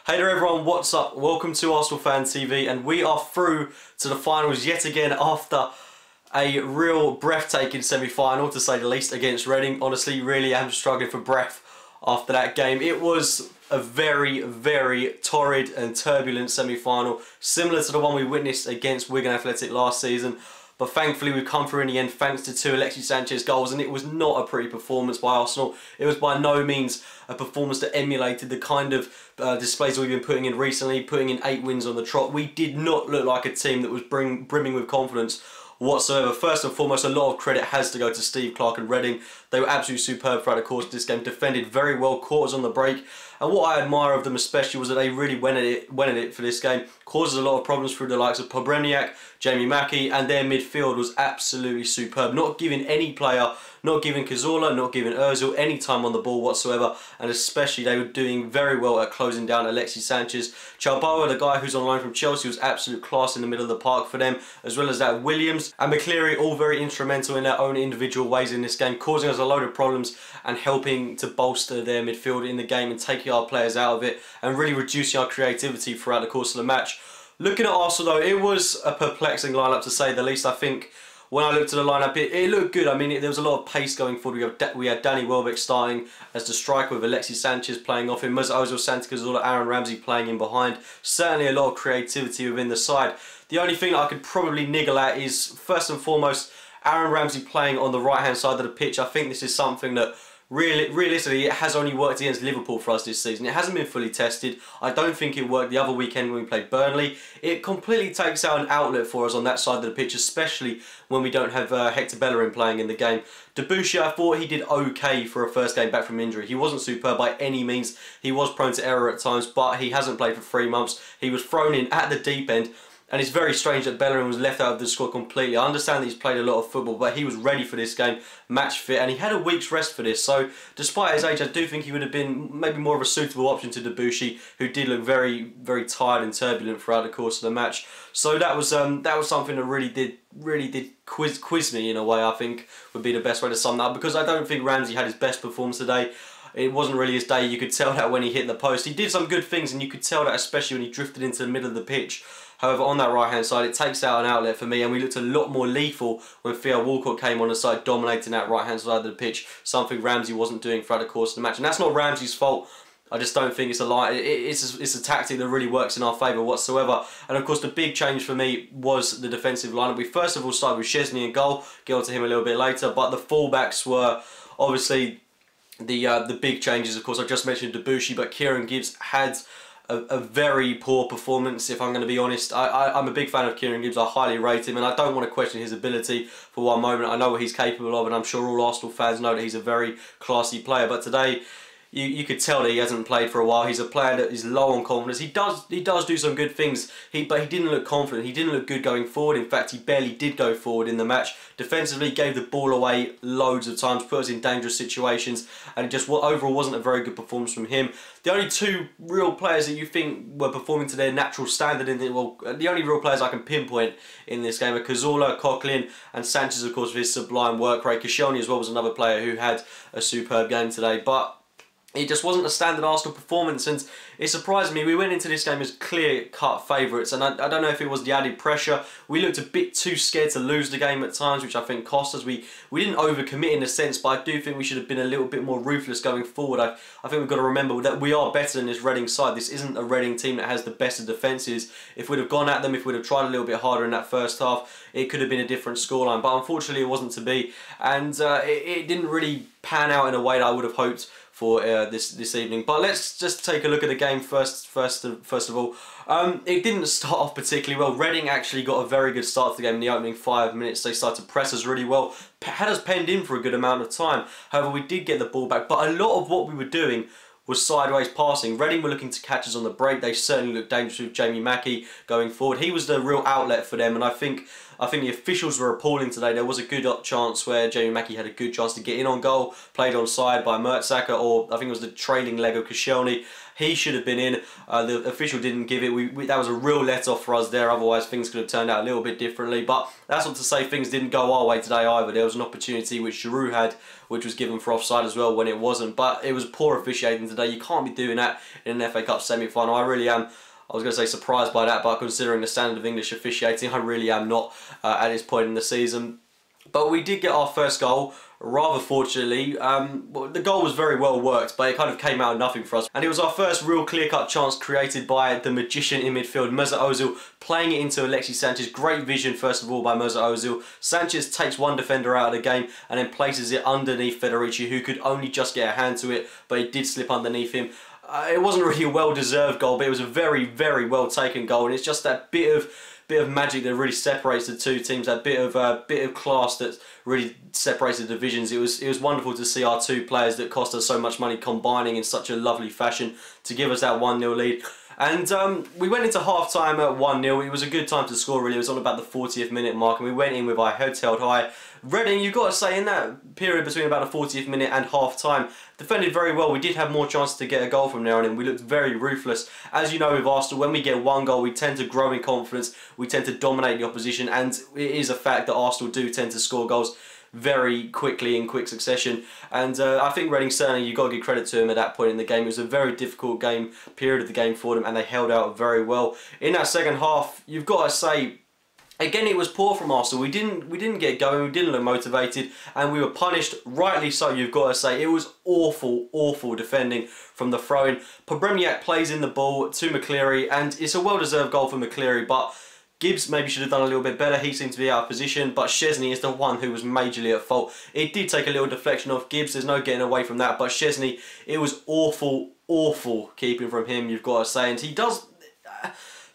Hey there everyone, what's up? Welcome to Arsenal Fan TV, and we are through to the finals yet again after a real breathtaking semi-final, to say the least, against Reading. Honestly, really am struggling for breath after that game. It was a very, very torrid and turbulent semi-final, similar to the one we witnessed against Wigan Athletic last season. But thankfully we've come through in the end thanks to two Alexis Sanchez goals, and it was not a pretty performance by Arsenal. It was by no means a performance that emulated the kind of displays we've been putting in recently, putting in 8 wins on the trot. We did not look like a team that was brimming with confidence whatsoever. First and foremost, a lot of credit has to go to Steve Clarke and Reading. They were absolutely superb throughout the course of this game, defended very well, caught us on the break. And what I admire of them especially was that they really went at it for this game. Causes a lot of problems through the likes of Pobreniak, Jamie Mackie, and their midfield was absolutely superb. Not giving any player, not giving Cazorla, not giving Ozil any time on the ball whatsoever, and especially they were doing very well at closing down Alexis Sanchez. Chalboa, the guy who's on loan from Chelsea, was absolute class in the middle of the park for them, as well as that Williams and McCleary, all very instrumental in their own individual ways in this game, causing us a load of problems and helping to bolster their midfield in the game and taking our players out of it and really reducing our creativity throughout the course of the match. Looking at Arsenal though, it was a perplexing lineup to say the least. I think when I looked at the lineup, it looked good. I mean, there was a lot of pace going forward. We had Danny Welbeck starting as the striker with Alexis Sanchez playing off him, Mesut Ozil, Santi Cazorla, Aaron Ramsey playing in behind. Certainly a lot of creativity within the side. The only thing I could probably niggle at is, first and foremost, Aaron Ramsey playing on the right-hand side of the pitch. I think this is something that realistically, it has only worked against Liverpool for us this season. It hasn't been fully tested. I don't think it worked the other weekend when we played Burnley. It completely takes out an outlet for us on that side of the pitch, especially when we don't have Hector Bellerin playing in the game. Debuchy, I thought he did okay for a first game back from injury. He wasn't superb by any means. He was prone to error at times, but he hasn't played for 3 months. He was thrown in at the deep end. And it's very strange that Bellerin was left out of the squad completely. I understand that he's played a lot of football, but he was ready for this game, match fit, and he had a week's rest for this. So, despite his age, I do think he would have been maybe more of a suitable option to Debuchy, who did look very, very tired and turbulent throughout the course of the match. So that was something that really did quiz me in a way. I think would be the best way to sum that up, because I don't think Ramsey had his best performance today. It wasn't really his day. You could tell that when he hit the post. He did some good things, and you could tell that especially when he drifted into the middle of the pitch. However, on that right-hand side, it takes out an outlet for me, and we looked a lot more lethal when Theo Walcott came on the side, dominating that right-hand side of the pitch, something Ramsey wasn't doing throughout the course of the match. And that's not Ramsey's fault. I just don't think it's a lie. It's a tactic that really works in our favour whatsoever. And of course, the big change for me was the defensive lineup. We first of all started with Szczesny in goal. Get on to him a little bit later. But the fullbacks were obviously the big changes. Of course, I just mentioned Debuchy, but Kieran Gibbs had a very poor performance, if I'm going to be honest. I'm a big fan of Kieran Gibbs. I highly rate him, and I don't want to question his ability for one moment. I know what he's capable of, and I'm sure all Arsenal fans know that he's a very classy player. But today, you could tell that he hasn't played for a while. He's a player that is low on confidence. He does do some good things, but he didn't look confident. He didn't look good going forward. In fact, he barely did go forward in the match. Defensively, gave the ball away loads of times, put us in dangerous situations, and it just overall wasn't a very good performance from him. The only two real players that you think were performing to their natural standard the only real players I can pinpoint in this game are Cazorla, Coquelin, and Sanchez, of course, with his sublime work rate. Koscielny as well was another player who had a superb game today, but it just wasn't a standard Arsenal performance, and it surprised me. We went into this game as clear-cut favourites, and I don't know if it was the added pressure. We looked a bit too scared to lose the game at times, which I think cost us. We didn't overcommit in a sense, but I do think we should have been a little bit more ruthless going forward. I think we've got to remember that we are better than this Reading side. This isn't a Reading team that has the best of defences. If we'd have gone at them, if we'd have tried a little bit harder in that first half, it could have been a different scoreline. But unfortunately, it wasn't to be, and it didn't really pan out in a way that I would have hoped for this evening. But let's just take a look at the game first of all. It didn't start off particularly well. Reading actually got a very good start to the game in the opening 5 minutes. They started to press us really well, had us penned in for a good amount of time. However, we did get the ball back, but a lot of what we were doing was sideways passing. Reading were looking to catch us on the break. They certainly looked dangerous with Jamie Mackie going forward. He was the real outlet for them, and I think I think the officials were appalling today. There was a good chance where Jamie Mackie had a good chance to get in on goal, played onside by Mertesacker, or I think it was the trailing leg of Koscielny. He should have been in. The official didn't give it. That was a real let-off for us there. Otherwise, things could have turned out a little bit differently. But that's not to say things didn't go our way today either. There was an opportunity which Giroud had, which was given for offside as well when it wasn't. But it was poor officiating today. You can't be doing that in an FA Cup semi-final. I really am. I was going to say surprised by that, but considering the standard of English officiating, I really am not at this point in the season. But we did get our first goal, rather fortunately. The goal was very well worked, but it kind of came out of nothing for us. And it was our first real clear-cut chance created by the magician in midfield, Mesut Ozil, playing it into Alexis Sanchez. Great vision, first of all, by Mesut Ozil. Sanchez takes one defender out of the game and then places it underneath Federici, who could only just get a hand to it, but it did slip underneath him. It wasn't really a well-deserved goal, but it was a very, very well-taken goal, and it's just that bit of magic that really separates the two teams, that bit of class that really separates the divisions. It was wonderful to see our two players that cost us so much money combining in such a lovely fashion to give us that 1-0 lead. And we went into half-time at 1-0. It was a good time to score, really. It was on about the 40th minute mark, and we went in with our heads held high. Reading, you've got to say, in that period between about the 40th minute and half-time, defended very well. We did have more chances to get a goal from there on in. We looked very ruthless. As you know with Arsenal, when we get one goal, we tend to grow in confidence. We tend to dominate the opposition, and it is a fact that Arsenal do tend to score goals very quickly in quick succession. And I think Reading, certainly, you've got to give credit to them at that point in the game. It was a very difficult period of the game for them, and they held out very well. In that second half, you've got to say, again, it was poor from Arsenal. We didn't get going, we didn't look motivated, and we were punished, rightly so, you've got to say. It was awful, awful defending from the throw-in. Pobremniak plays in the ball to McCleary, and it's a well-deserved goal for McCleary, but Gibbs maybe should have done a little bit better. He seemed to be out of position, but Szczesny is the one who was majorly at fault. It did take a little deflection off Gibbs. There's no getting away from that, but Szczesny, it was awful, awful keeping from him, you've got to say. And he does,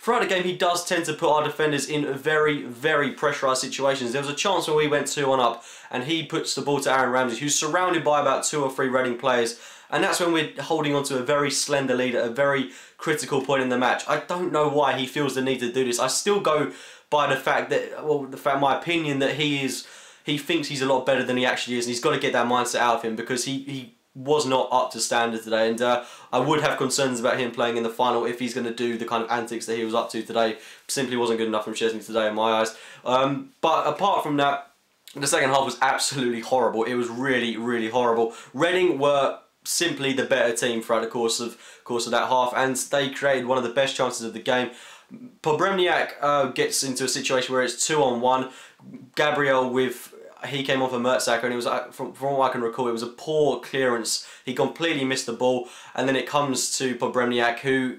throughout the game, he does tend to put our defenders in very, very pressurised situations. There was a chance when we went 2-1 up, and he puts the ball to Aaron Ramsey, who's surrounded by about 2 or 3 Reading players. And that's when we're holding on to a very slender lead at a very critical point in the match. I don't know why he feels the need to do this. I still go by the fact that, well, my opinion that he thinks he's a lot better than he actually is, and he's got to get that mindset out of him, because he was not up to standard today, and I would have concerns about him playing in the final if he's going to do the kind of antics that he was up to today. Simply wasn't good enough from Szczesny today in my eyes. But apart from that, the second half was absolutely horrible. It was really, really horrible. Reading were simply the better team throughout the course of that half, and they created one of the best chances of the game. Pobremniak gets into a situation where it's 2-on-1. Gabriel he came off a Mertesacker, and it was, from what I can recall, it was a poor clearance. He completely missed the ball, and then it comes to Pobremniak, who,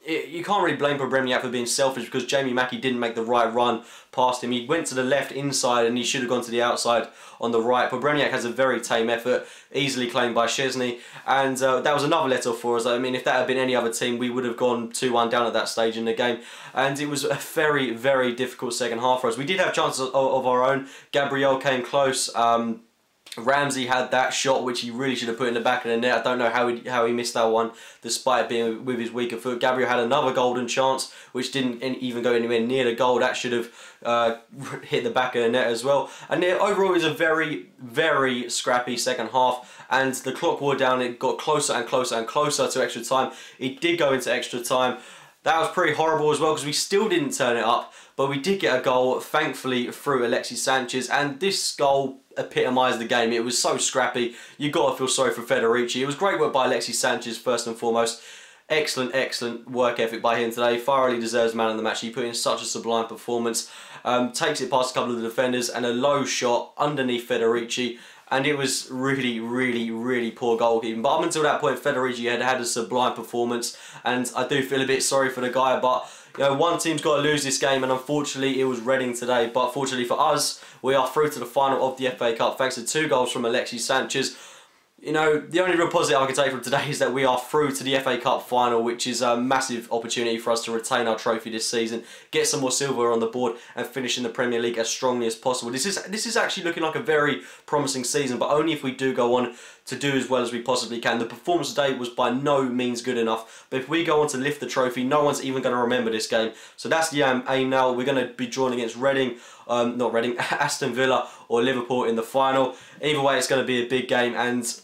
you can't really blame Pobremniak for being selfish, because Jamie Mackie didn't make the right run past him. He went to the left inside, and he should have gone to the outside on the right. Pobremniak has a very tame effort, easily claimed by Szczesny, and that was another let-off for us. I mean, if that had been any other team, we would have gone 2-1 down at that stage in the game, and it was a very, very difficult second half for us. We did have chances of our own. Gabriel came close. Ramsey had that shot which he really should have put in the back of the net. I don't know how he missed that one, despite being with his weaker foot. Gabriel had another golden chance which didn't even go anywhere near the goal. That should have hit the back of the net as well. And overall, it was a very, very scrappy second half, and the clock wore down. It got closer and closer and closer to extra time. It did go into extra time. That was pretty horrible as well, because we still didn't turn it up, but we did get a goal, thankfully, through Alexis Sanchez, and this goal epitomised the game. It was so scrappy. You got to feel sorry for Federici. It was great work by Alexis Sanchez, first and foremost. Excellent, excellent work ethic by him today. Thoroughly deserves man of the match. He put in such a sublime performance. Takes it past a couple of the defenders, and a low shot underneath Federici. And it was really, really, really poor goalkeeping. But up until that point, Federici had a sublime performance, and I do feel a bit sorry for the guy. But you know, one team's got to lose this game, and unfortunately, it was Reading today. But fortunately for us, we are through to the final of the FA Cup thanks to 2 goals from Alexis Sanchez. You know, the only real positive I can take from today is that we are through to the FA Cup final, which is a massive opportunity for us to retain our trophy this season, get some more silver on the board, and finish in the Premier League as strongly as possible. This is actually looking like a very promising season, but only if we do go on to do as well as we possibly can. The performance today was by no means good enough, but if we go on to lift the trophy, no one's even going to remember this game. So that's the aim now. We're going to be drawn against Reading not Reading, Aston Villa or Liverpool in the final. Either way, it's going to be a big game, and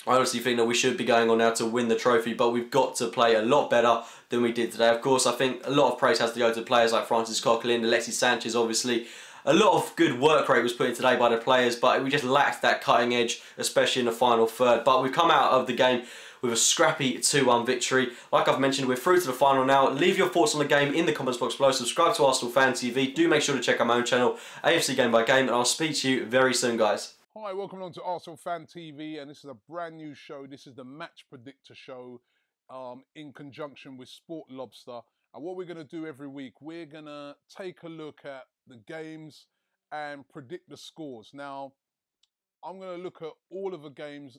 I honestly think that we should be going on now to win the trophy, but we've got to play a lot better than we did today. Of course, I think a lot of praise has to go to players like Francis Coquelin, Alexis Sanchez, obviously. A lot of good work rate was put in today by the players, but we just lacked that cutting edge, especially in the final third. But we've come out of the game with a scrappy 2-1 victory. Like I've mentioned, we're through to the final now. Leave your thoughts on the game in the comments box below. Subscribe to Arsenal Fan TV. Do make sure to check out my own channel, AFC Game by Game, and I'll speak to you very soon, guys. Hi, welcome along to Arsenal Fan TV, and this is a brand new show. This is the Match Predictor show in conjunction with Sport Lobster. And what we're going to do every week, we're going to take a look at the games and predict the scores. Now, I'm going to look at all of the games